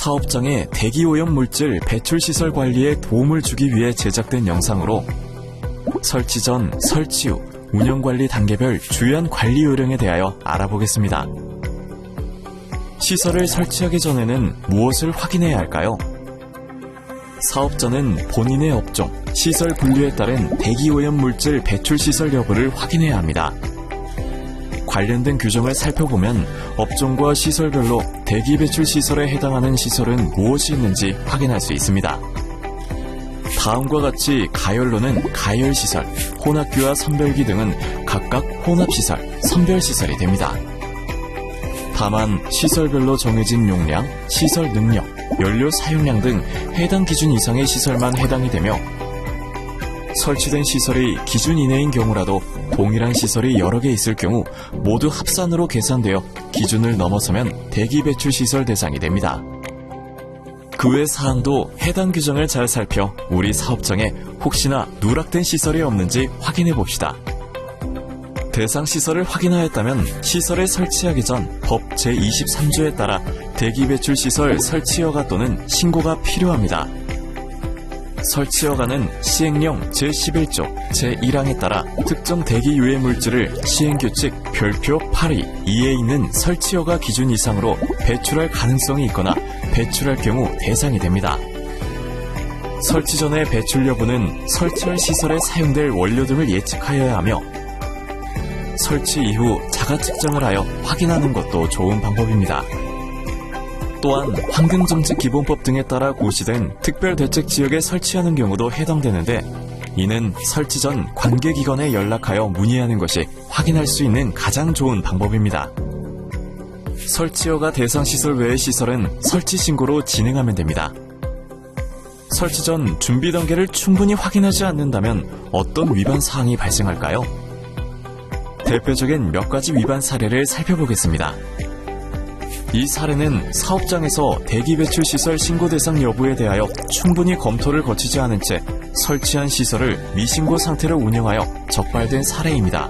사업장의 대기오염물질 배출시설 관리에 도움을 주기 위해 제작된 영상으로 설치 전, 설치 후, 운영관리 단계별 주요한 관리 요령에 대하여 알아보겠습니다. 시설을 설치하기 전에는 무엇을 확인해야 할까요? 사업자는 본인의 업종, 시설 분류에 따른 대기오염물질 배출시설 여부를 확인해야 합니다. 관련된 규정을 살펴보면 업종과 시설별로 대기배출시설에 해당하는 시설은 무엇이 있는지 확인할 수 있습니다. 다음과 같이 가열로는 가열시설, 혼합기와 선별기 등은 각각 혼합시설, 선별시설이 됩니다. 다만 시설별로 정해진 용량, 시설 능력, 연료 사용량 등 해당 기준 이상의 시설만 해당이 되며 설치된 시설이 기준 이내인 경우라도 동일한 시설이 여러 개 있을 경우 모두 합산으로 계산되어 기준을 넘어서면 대기배출시설 대상이 됩니다. 그 외 사항도 해당 규정을 잘 살펴 우리 사업장에 혹시나 누락된 시설이 없는지 확인해 봅시다. 대상 시설을 확인하였다면 시설을 설치하기 전 법 제23조에 따라 대기배출시설 설치허가 또는 신고가 필요합니다. 설치허가는 시행령 제11조 제1항에 따라 특정 대기유해물질을 시행규칙 별표 8위 2에 있는 설치허가 기준 이상으로 배출할 가능성이 있거나 배출할 경우 대상이 됩니다. 설치 전의 배출 여부는 설치할 시설에 사용될 원료 등을 예측하여야 하며 설치 이후 자가 측정을 하여 확인하는 것도 좋은 방법입니다. 또한 환경정책기본법 등에 따라 고시된 특별대책지역에 설치하는 경우도 해당되는데 이는 설치 전 관계기관에 연락하여 문의하는 것이 확인할 수 있는 가장 좋은 방법입니다. 설치허가 대상 시설 외의 시설은 설치 신고로 진행하면 됩니다. 설치 전 준비 단계를 충분히 확인하지 않는다면 어떤 위반 사항이 발생할까요? 대표적인 몇 가지 위반 사례를 살펴보겠습니다. 이 사례는 사업장에서 대기배출시설 신고 대상 여부에 대하여 충분히 검토를 거치지 않은 채 설치한 시설을 미신고 상태로 운영하여 적발된 사례입니다.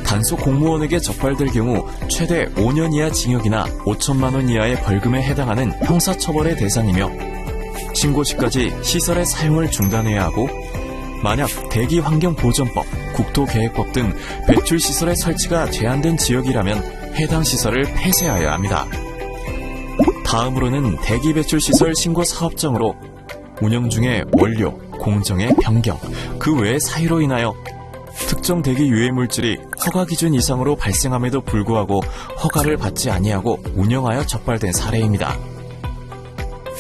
단속 공무원에게 적발될 경우 최대 5년 이하 징역이나 5천만 원 이하의 벌금에 해당하는 형사처벌의 대상이며 신고 시까지 시설의 사용을 중단해야 하고 만약 대기환경보전법, 국토계획법 등 배출시설의 설치가 제한된 지역이라면 해당 시설을 폐쇄하여야 합니다. 다음으로는 대기배출시설 신고 사업장으로 운영 중에 원료, 공정의 변경, 그 외의 사유로 인하여 특정 대기 유해물질이 허가 기준 이상으로 발생함에도 불구하고 허가를 받지 아니하고 운영하여 적발된 사례입니다.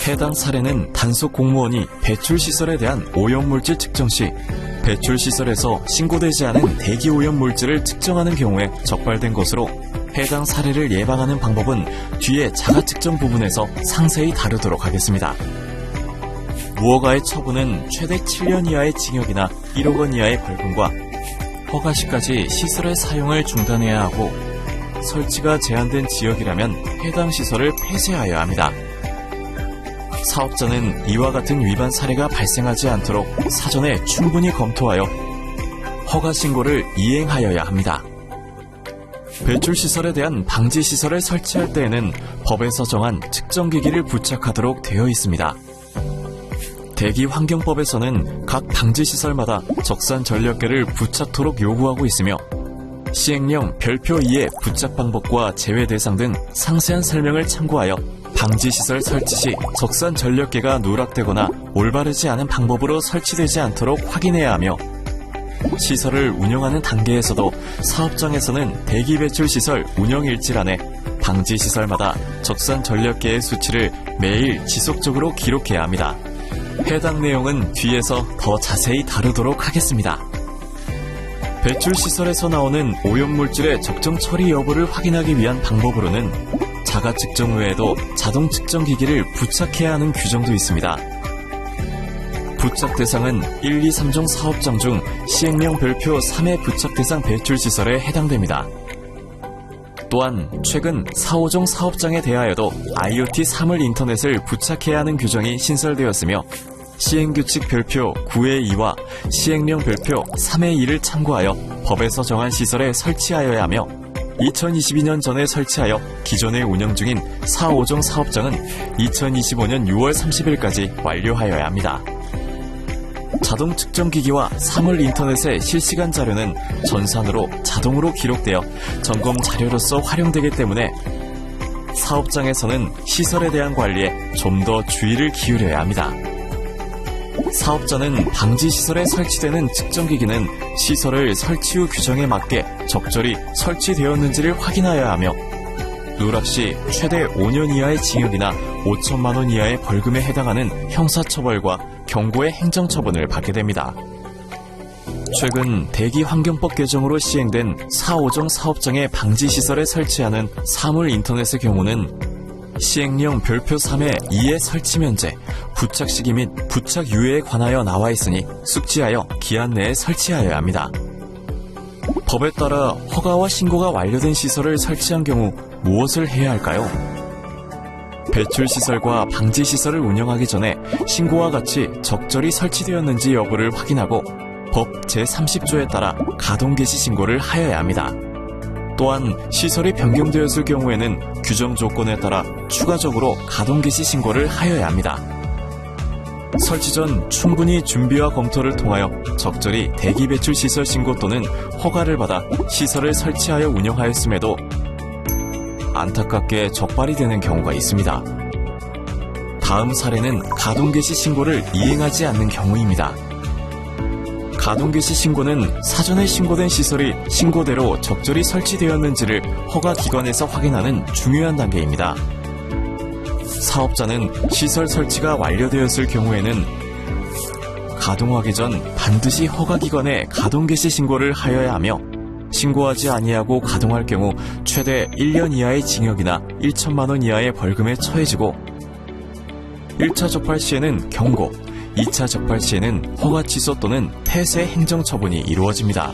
해당 사례는 단속 공무원이 배출시설에 대한 오염물질 측정 시 배출시설에서 신고되지 않은 대기오염물질을 측정하는 경우에 적발된 것으로 해당 사례를 예방하는 방법은 뒤에 자가측정 부분에서 상세히 다루도록 하겠습니다. 무허가의 처분은 최대 7년 이하의 징역이나 1억 원 이하의 벌금과 허가 시까지 시설의 사용을 중단해야 하고 설치가 제한된 지역이라면 해당 시설을 폐쇄하여야 합니다. 사업자는 이와 같은 위반 사례가 발생하지 않도록 사전에 충분히 검토하여 허가 신고를 이행하여야 합니다. 배출시설에 대한 방지시설을 설치할 때에는 법에서 정한 측정기기를 부착하도록 되어 있습니다. 대기환경법에서는 각 방지시설마다 적산전력계를 부착토록 요구하고 있으며 시행령 별표 2의 부착 방법과 제외 대상 등 상세한 설명을 참고하여 방지시설 설치 시 적산전력계가 누락되거나 올바르지 않은 방법으로 설치되지 않도록 확인해야 하며 시설을 운영하는 단계에서도 사업장에서는 대기배출시설 운영일지란에 방지시설마다 적산전력계의 수치를 매일 지속적으로 기록해야 합니다. 해당 내용은 뒤에서 더 자세히 다루도록 하겠습니다. 배출시설에서 나오는 오염물질의 적정 처리 여부를 확인하기 위한 방법으로는 자가측정 외에도 자동측정기기를 부착해야 하는 규정도 있습니다. 부착 대상은 1, 2, 3종 사업장 중 시행령 별표 3의 부착 대상 배출시설에 해당됩니다. 또한 최근 4, 5종 사업장에 대하여도 IoT 사물 인터넷을 부착해야 하는 규정이 신설되었으며 시행규칙 별표 9의 2와 시행령 별표 3의 2를 참고하여 법에서 정한 시설에 설치하여야 하며 2022년 전에 설치하여 기존에 운영 중인 4호종 사업장은 2025년 6월 30일까지 완료하여야 합니다. 자동 측정기기와 사물 인터넷의 실시간 자료는 전산으로 자동으로 기록되어 점검 자료로서 활용되기 때문에 사업장에서는 시설에 대한 관리에 좀 더 주의를 기울여야 합니다. 사업자는 방지시설에 설치되는 측정기기는 시설을 설치 후 규정에 맞게 적절히 설치되었는지를 확인하여야 하며 누락시 최대 5년 이하의 징역이나 5천만 원 이하의 벌금에 해당하는 형사처벌과 경고의 행정처분을 받게 됩니다. 최근 대기환경법 개정으로 시행된 4호종 사업장의 방지시설에 설치하는 사물 인터넷의 경우는 시행령 별표 3의 2의 설치 면제, 부착 시기 및 부착 유예에 관하여 나와 있으니 숙지하여 기한 내에 설치하여야 합니다. 법에 따라 허가와 신고가 완료된 시설을 설치한 경우 무엇을 해야 할까요? 배출시설과 방지시설을 운영하기 전에 신고와 같이 적절히 설치되었는지 여부를 확인하고 법 제30조에 따라 가동 개시 신고를 하여야 합니다. 또한 시설이 변경되었을 경우에는 규정 조건에 따라 추가적으로 가동 개시 신고를 하여야 합니다. 설치 전 충분히 준비와 검토를 통하여 적절히 대기 배출 시설 신고 또는 허가를 받아 시설을 설치하여 운영하였음에도 안타깝게 적발이 되는 경우가 있습니다. 다음 사례는 가동 개시 신고를 이행하지 않는 경우입니다. 가동 개시 신고는 사전에 신고된 시설이 신고대로 적절히 설치되었는지를 허가기관에서 확인하는 중요한 단계입니다. 사업자는 시설 설치가 완료되었을 경우에는 가동하기 전 반드시 허가기관에 가동 개시 신고를 하여야 하며 신고하지 아니하고 가동할 경우 최대 1년 이하의 징역이나 1천만 원 이하의 벌금에 처해지고 1차 적발 시에는 경고, 2차 적발 시에는 허가 취소 또는 폐쇄 행정처분이 이루어집니다.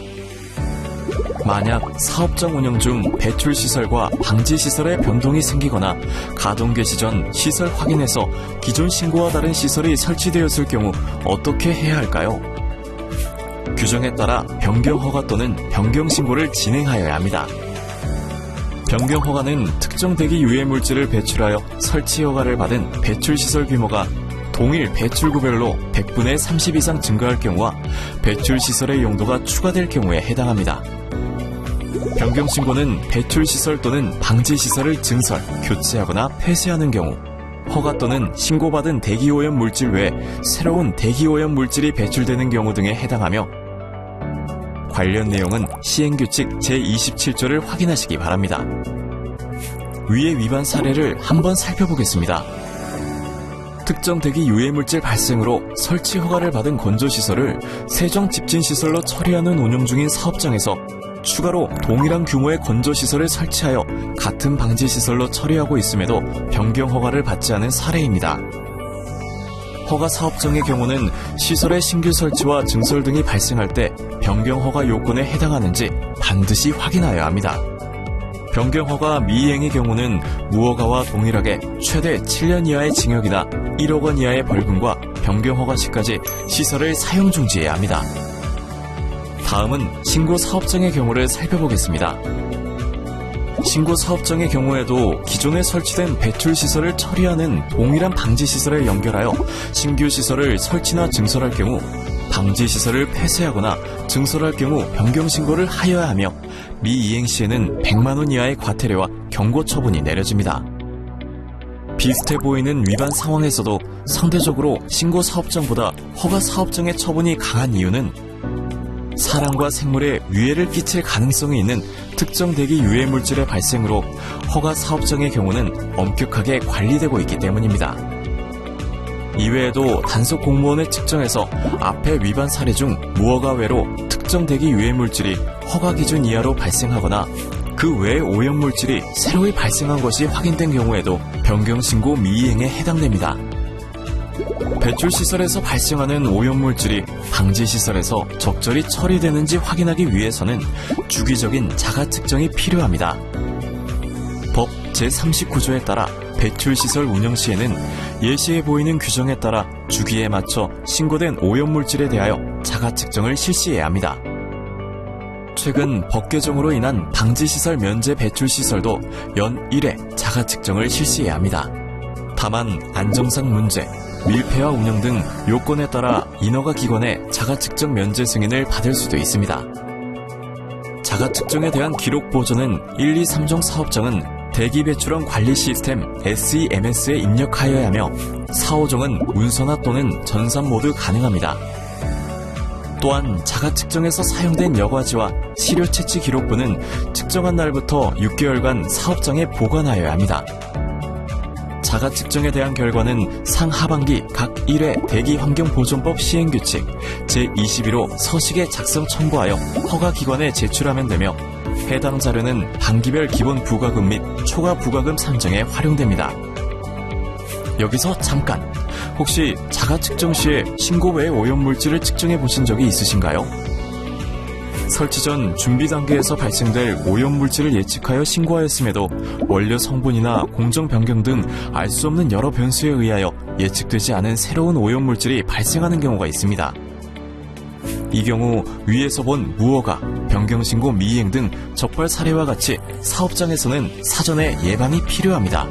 만약 사업장 운영 중 배출시설과 방지시설에 변동이 생기거나 가동 개시 전 시설 확인에서 기존 신고와 다른 시설이 설치되었을 경우 어떻게 해야 할까요? 규정에 따라 변경 허가 또는 변경 신고를 진행하여야 합니다. 변경 허가는 특정 대기 유해 물질을 배출하여 설치 허가를 받은 배출시설 규모가 동일 배출구별로 100분의 30 이상 증가할 경우와 배출시설의 용도가 추가될 경우에 해당합니다. 변경신고는 배출시설 또는 방지시설을 증설, 교체하거나 폐쇄하는 경우, 허가 또는 신고받은 대기오염 물질 외에 새로운 대기오염 물질이 배출되는 경우 등에 해당하며 관련 내용은 시행규칙 제27조를 확인하시기 바랍니다. 위의 위반 사례를 한번 살펴보겠습니다. 특정 대기 유해물질 발생으로 설치 허가를 받은 건조시설을 세정 집진시설로 처리하는 운영 중인 사업장에서 추가로 동일한 규모의 건조시설을 설치하여 같은 방지시설로 처리하고 있음에도 변경 허가를 받지 않은 사례입니다. 허가 사업장의 경우는 시설의 신규 설치와 증설 등이 발생할 때 변경 허가 요건에 해당하는지 반드시 확인하여야 합니다. 변경 허가 미이행의 경우는 무허가와 동일하게 최대 7년 이하의 징역이나 1억 원 이하의 벌금과 변경 허가 시까지 시설을 사용 중지해야 합니다. 다음은 신고 사업장의 경우를 살펴보겠습니다. 신고 사업장의 경우에도 기존에 설치된 배출시설을 처리하는 동일한 방지시설에 연결하여 신규 시설을 설치나 증설할 경우 방지시설을 폐쇄하거나 증설할 경우 변경신고를 하여야 하며 미이행 시에는 100만 원 이하의 과태료와 경고 처분이 내려집니다. 비슷해 보이는 위반 상황에서도 상대적으로 신고 사업장보다 허가 사업장의 처분이 강한 이유는 사람과 생물에 위해를 끼칠 가능성이 있는 특정 대기 유해 물질의 발생으로 허가 사업장의 경우는 엄격하게 관리되고 있기 때문입니다. 이외에도 단속 공무원의 측정에서 앞의 위반 사례 중 무허가 외로 특정 대기 유해 물질이 허가 기준 이하로 발생하거나 그 외의 오염 물질이 새로이 발생한 것이 확인된 경우에도 변경신고 미이행에 해당됩니다. 배출시설에서 발생하는 오염물질이 방지시설에서 적절히 처리되는지 확인하기 위해서는 주기적인 자가측정이 필요합니다. 법 제39조에 따라 배출시설 운영 시에는 예시에 보이는 규정에 따라 주기에 맞춰 신고된 오염물질에 대하여 자가측정을 실시해야 합니다. 최근 법 개정으로 인한 방지시설 면제 배출 시설도 연 1회 자가 측정을 실시해야 합니다. 다만 안정상 문제, 밀폐와 운영 등 요건에 따라 인허가 기관의 자가 측정 면제 승인을 받을 수도 있습니다. 자가 측정에 대한 기록 보존은 1, 2, 3종 사업장은 대기 배출원 관리 시스템 SEMS에 입력하여야 하며 4, 5종은 문서나 또는 전산 모두 가능합니다. 또한 자가 측정에서 사용된 여과지와 시료 채취 기록부는 측정한 날부터 6개월간 사업장에 보관하여야 합니다. 자가 측정에 대한 결과는 상하반기 각 1회 대기환경보존법 시행규칙 제21호 서식에 작성 첨부하여 허가기관에 제출하면 되며 해당 자료는 반기별 기본 부과금 및 초과 부과금 산정에 활용됩니다. 여기서 잠깐! 혹시 자가 측정 시에 신고 외의 오염물질을 측정해 보신 적이 있으신가요? 설치 전 준비 단계에서 발생될 오염물질을 예측하여 신고하였음에도 원료 성분이나 공정 변경 등 알 수 없는 여러 변수에 의하여 예측되지 않은 새로운 오염물질이 발생하는 경우가 있습니다. 이 경우 위에서 본 무허가, 변경신고 미이행 등 적발 사례와 같이 사업장에서는 사전에 예방이 필요합니다.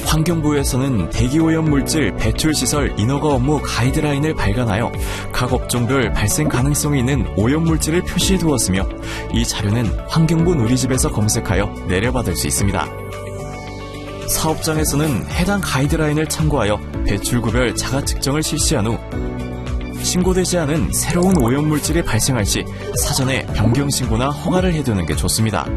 환경부에서는 대기오염물질 배출시설 인허가 업무 가이드라인을 발간하여 각 업종별 발생 가능성이 있는 오염물질을 표시해 두었으며 이 자료는 환경부 누리집에서 검색하여 내려받을 수 있습니다. 사업장에서는 해당 가이드라인을 참고하여 배출구별 자가 측정을 실시한 후 신고되지 않은 새로운 오염물질이 발생할 시 사전에 변경신고나 허가를 해두는 게 좋습니다.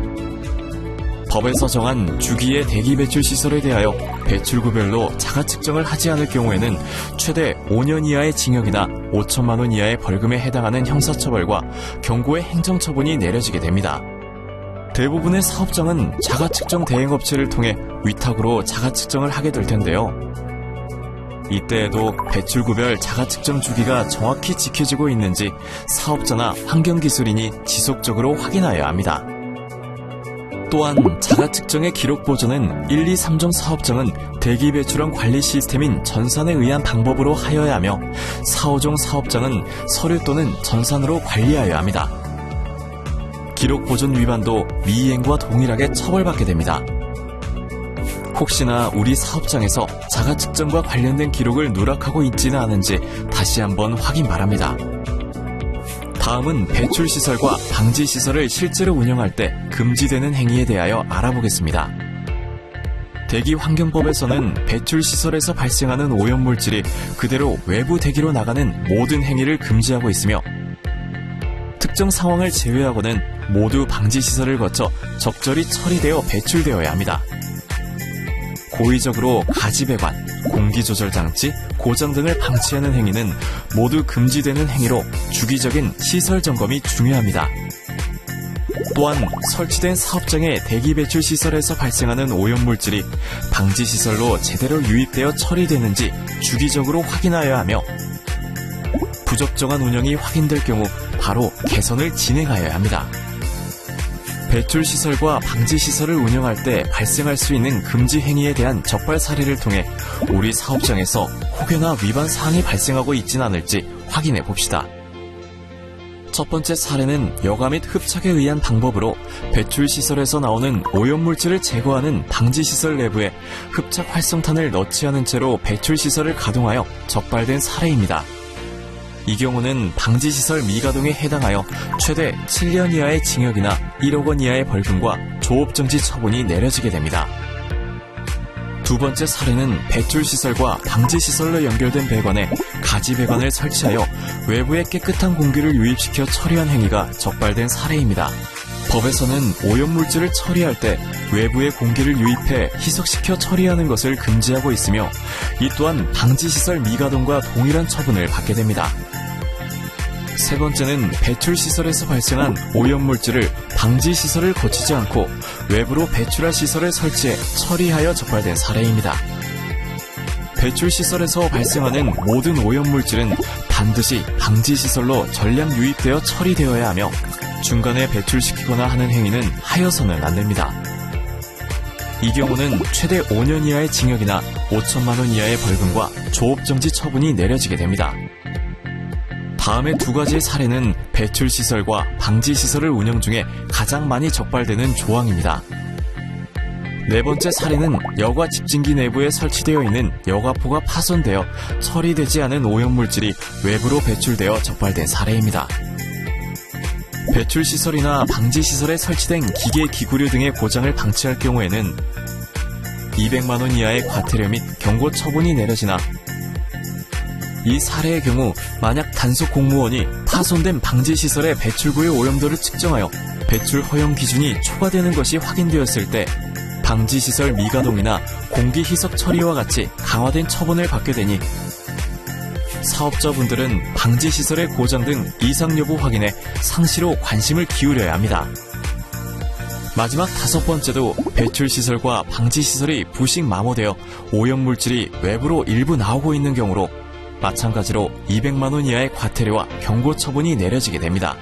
법에서 정한 주기의 대기 배출 시설에 대하여 배출구별로 자가 측정을 하지 않을 경우에는 최대 5년 이하의 징역이나 5천만 원 이하의 벌금에 해당하는 형사처벌과 경고의 행정처분이 내려지게 됩니다. 대부분의 사업장은 자가 측정 대행업체를 통해 위탁으로 자가 측정을 하게 될 텐데요. 이때에도 배출구별 자가 측정 주기가 정확히 지켜지고 있는지 사업자나 환경기술인이 지속적으로 확인하여야 합니다. 또한 자가 측정의 기록 보존은 1, 2, 3종 사업장은 대기 배출원 관리 시스템인 전산에 의한 방법으로 하여야 하며 4, 5종 사업장은 서류 또는 전산으로 관리하여야 합니다. 기록 보존 위반도 미이행과 동일하게 처벌받게 됩니다. 혹시나 우리 사업장에서 자가 측정과 관련된 기록을 누락하고 있지는 않은지 다시 한번 확인 바랍니다. 다음은 배출시설과 방지시설을 실제로 운영할 때 금지되는 행위에 대하여 알아보겠습니다. 대기환경법에서는 배출시설에서 발생하는 오염물질이 그대로 외부 대기로 나가는 모든 행위를 금지하고 있으며 특정 상황을 제외하고는 모두 방지시설을 거쳐 적절히 처리되어 배출되어야 합니다. 고의적으로 가지배관, 공기조절장치, 고장 등을 방치하는 행위는 모두 금지되는 행위로 주기적인 시설 점검이 중요합니다. 또한 설치된 사업장의 대기 배출 시설에서 발생하는 오염물질이 방지시설로 제대로 유입되어 처리되는지 주기적으로 확인하여야 하며 부적정한 운영이 확인될 경우 바로 개선을 진행하여야 합니다. 배출시설과 방지시설을 운영할 때 발생할 수 있는 금지 행위에 대한 적발 사례를 통해 우리 사업장에서 혹여나 위반 사항이 발생하고 있지는 않을지 확인해 봅시다. 첫 번째 사례는 여과 및 흡착에 의한 방법으로 배출시설에서 나오는 오염물질을 제거하는 방지시설 내부에 흡착 활성탄을 넣지 않은 채로 배출시설을 가동하여 적발된 사례입니다. 이 경우는 방지시설 미가동에 해당하여 최대 7년 이하의 징역이나 1억 원 이하의 벌금과 조업정지 처분이 내려지게 됩니다. 두 번째 사례는 배출시설과 방지시설로 연결된 배관에 가지배관을 설치하여 외부에 깨끗한 공기를 유입시켜 처리한 행위가 적발된 사례입니다. 법에서는 오염물질을 처리할 때 외부의 공기를 유입해 희석시켜 처리하는 것을 금지하고 있으며 이 또한 방지시설 미가동과 동일한 처분을 받게 됩니다. 세 번째는 배출시설에서 발생한 오염물질을 방지시설을 거치지 않고 외부로 배출할 시설을 설치해 처리하여 적발된 사례입니다. 배출시설에서 발생하는 모든 오염물질은 반드시 방지시설로 전량 유입되어 처리되어야 하며 중간에 배출시키거나 하는 행위는 하여서는 안 됩니다. 이 경우는 최대 5년 이하의 징역이나 5천만 원 이하의 벌금과 조업정지 처분이 내려지게 됩니다. 다음의 두 가지의 사례는 배출시설과 방지시설을 운영 중에 가장 많이 적발되는 조항입니다. 네 번째 사례는 여과 집진기 내부에 설치되어 있는 여과포가 파손되어 처리되지 않은 오염물질이 외부로 배출되어 적발된 사례입니다. 배출시설이나 방지시설에 설치된 기계, 기구류 등의 고장을 방치할 경우에는 200만원 이하의 과태료 및 경고 처분이 내려지나, 이 사례의 경우 만약 단속 공무원이 파손된 방지시설의 배출구의 오염도를 측정하여 배출 허용 기준이 초과되는 것이 확인되었을 때 방지시설 미가동이나 공기희석 처리와 같이 강화된 처분을 받게 되니, 사업자분들은 방지시설의 고장 등 이상 여부 확인에 상시로 관심을 기울여야 합니다. 마지막 다섯 번째도 배출시설과 방지시설이 부식 마모되어 오염물질이 외부로 일부 나오고 있는 경우로 마찬가지로 200만원 이하의 과태료와 경고 처분이 내려지게 됩니다.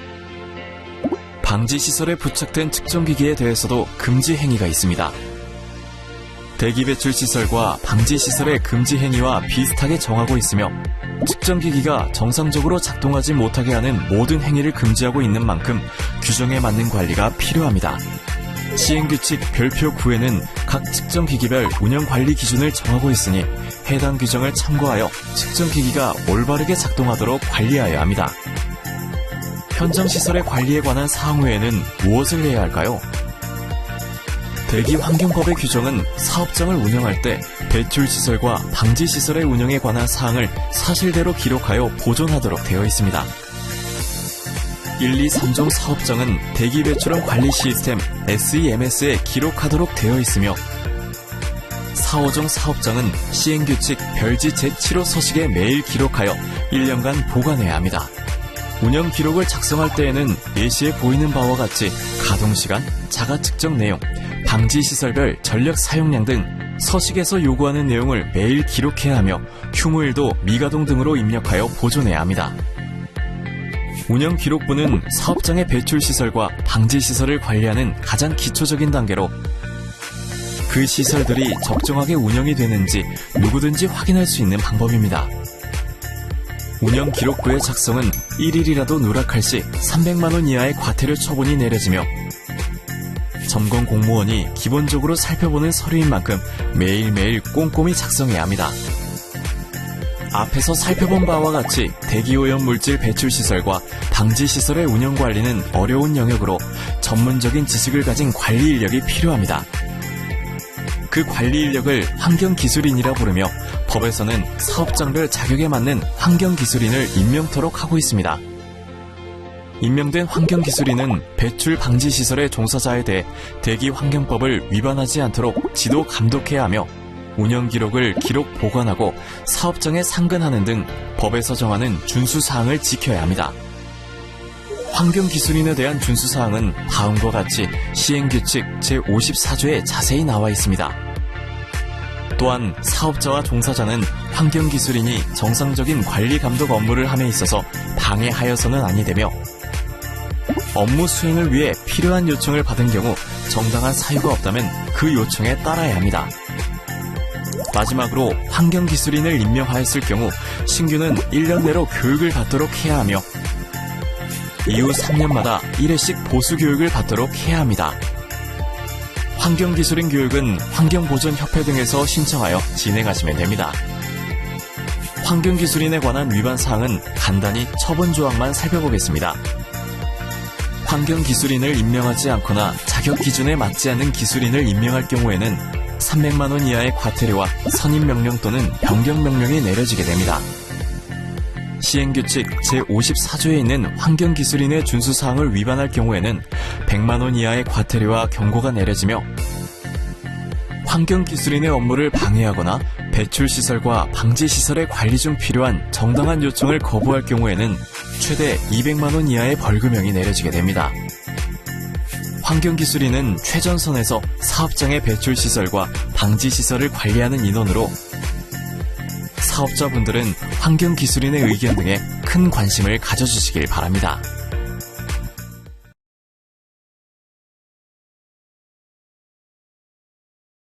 방지시설에 부착된 측정기기에 대해서도 금지 행위가 있습니다. 대기배출시설과 방지시설의 금지 행위와 비슷하게 정하고 있으며, 측정기기가 정상적으로 작동하지 못하게 하는 모든 행위를 금지하고 있는 만큼 규정에 맞는 관리가 필요합니다. 시행규칙 별표 9에는 각 측정기기별 운영관리 기준을 정하고 있으니 해당 규정을 참고하여 측정기기가 올바르게 작동하도록 관리하여야 합니다. 현장시설의 관리에 관한 사항 외에는 무엇을 해야 할까요? 대기환경법의 규정은 사업장을 운영할 때 배출시설과 방지시설의 운영에 관한 사항을 사실대로 기록하여 보존하도록 되어 있습니다. 1, 2, 3종 사업장은 대기배출원 관리 시스템 SEMS에 기록하도록 되어 있으며, 4, 5종 사업장은 시행규칙 별지 제7호 서식에 매일 기록하여 1년간 보관해야 합니다. 운영 기록을 작성할 때에는 예시에 보이는 바와 같이 가동시간, 자가측정 내용, 방지시설별 전력 사용량 등 서식에서 요구하는 내용을 매일 기록해야 하며 휴무일도 미가동 등으로 입력하여 보존해야 합니다. 운영 기록부는 사업장의 배출시설과 방지시설을 관리하는 가장 기초적인 단계로, 그 시설들이 적정하게 운영이 되는지 누구든지 확인할 수 있는 방법입니다. 운영 기록부의 작성은 1일이라도 누락할 시 300만원 이하의 과태료 처분이 내려지며, 점검 공무원이 기본적으로 살펴보는 서류인 만큼 매일매일 꼼꼼히 작성해야 합니다. 앞에서 살펴본 바와 같이 대기오염 물질 배출시설과 방지시설의 운영관리는 어려운 영역으로 전문적인 지식을 가진 관리 인력이 필요합니다. 그 관리 인력을 환경기술인이라 부르며 법에서는 사업장별 자격에 맞는 환경기술인을 임명토록 하고 있습니다. 임명된 환경기술인은 배출 방지시설의 종사자에 대해 대기환경법을 위반하지 않도록 지도 감독해야 하며, 운영 기록을 기록 보관하고 사업장에 상근하는 등 법에서 정하는 준수사항을 지켜야 합니다. 환경기술인에 대한 준수사항은 다음과 같이 시행규칙 제54조에 자세히 나와 있습니다. 또한 사업자와 종사자는 환경기술인이 정상적인 관리 감독 업무를 함에 있어서 방해하여서는 아니 되며, 업무 수행을 위해 필요한 요청을 받은 경우 정당한 사유가 없다면 그 요청에 따라야 합니다. 마지막으로 환경기술인을 임명하였을 경우 신규는 1년 내로 교육을 받도록 해야 하며, 이후 3년마다 1회씩 보수교육을 받도록 해야 합니다. 환경기술인 교육은 환경보전협회 등에서 신청하여 진행하시면 됩니다. 환경기술인에 관한 위반 사항은 간단히 처분 조항만 살펴보겠습니다. 환경기술인을 임명하지 않거나 자격 기준에 맞지 않는 기술인을 임명할 경우에는 300만원 이하의 과태료와 선임명령 또는 변경명령이 내려지게 됩니다. 시행규칙 제54조에 있는 환경기술인의 준수사항을 위반할 경우에는 100만원 이하의 과태료와 경고가 내려지며, 환경기술인의 업무를 방해하거나 배출시설과 방지시설의 관리 중 필요한 정당한 요청을 거부할 경우에는 최대 200만원 이하의 벌금형이 내려지게 됩니다. 환경기술인은 최전선에서 사업장의 배출시설과 방지시설을 관리하는 인원으로, 사업자분들은 환경기술인의 의견 등에 큰 관심을 가져주시길 바랍니다.